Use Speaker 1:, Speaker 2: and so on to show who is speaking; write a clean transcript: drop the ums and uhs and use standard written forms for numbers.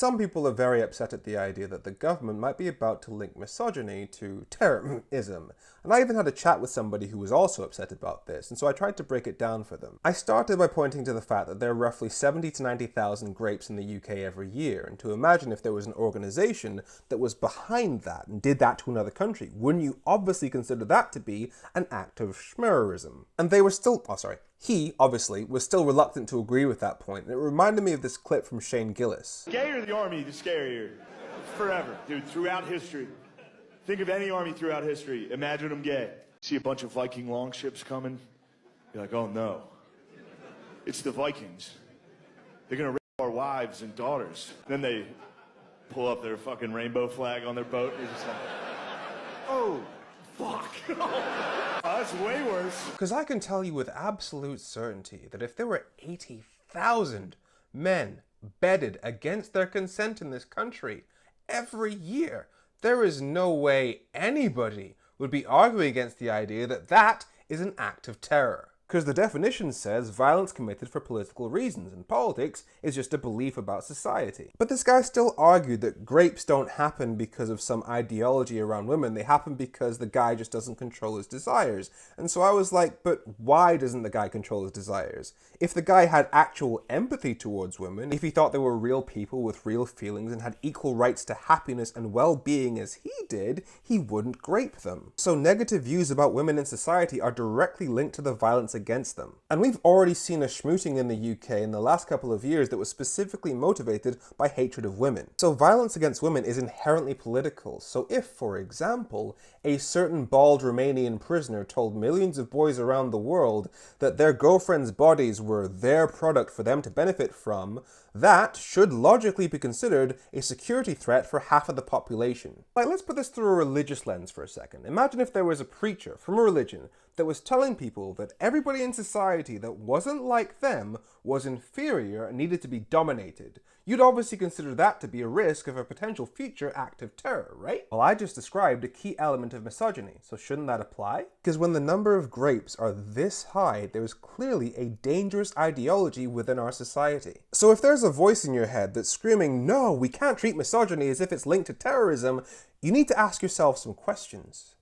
Speaker 1: Some people are very upset at the idea that the government might be about to link misogyny to terrorism, and I even had a chat with somebody who was also upset about this, and so I tried to break it down for them. I started by pointing to the fact that there are roughly 70 to 90,000 grapes in the UK every year, and to imagine if there was an organisation that was behind that and did that to another country, wouldn't you obviously consider that to be an act of schmerrism? And they were still, he, obviously, was still reluctant to agree with that point, and it reminded me of this clip from Shane Gillis.
Speaker 2: Gayer the army, the scarier. Forever, dude, throughout history. Think of any army throughout history. Imagine them gay. See a bunch of Viking longships coming. You're like, oh no. It's the Vikings. They're gonna rape our wives and daughters. Then they pull up their fucking rainbow flag on their boat, and you're just like, oh, fuck. That's way worse.
Speaker 1: Because I can tell you with absolute certainty that if there were 80,000 men bedded against their consent in this country every year, there is no way anybody would be arguing against the idea that that is an act of terror. Because the definition says violence committed for political reasons, and politics is just a belief about society. But this guy still argued that grapes don't happen because of some ideology around women, they happen because the guy just doesn't control his desires. And so I was like, but why doesn't the guy control his desires? If the guy had actual empathy towards women, if he thought they were real people with real feelings and had equal rights to happiness and well-being as he did, he wouldn't grape them. So negative views about women in society are directly linked to the violence against them. And we've already seen a schmooting in the UK in the last couple of years that was specifically motivated by hatred of women. So violence against women is inherently political. So if, for example, a certain bald Romanian prisoner told millions of boys around the world that their girlfriends' bodies were their product for them to benefit from, that should logically be considered a security threat for half of the population. Like, let's put this through a religious lens for a second. Imagine if there was a preacher from a religion that was telling people that everybody in society that wasn't like them was inferior and needed to be dominated. You'd obviously consider that to be a risk of a potential future act of terror, right? Well, I just described a key element of misogyny, so shouldn't that apply? Because when the number of grapes are this high, there is clearly a dangerous ideology within our society. So if there's a voice in your head that's screaming, no, we can't treat misogyny as if it's linked to terrorism, you need to ask yourself some questions.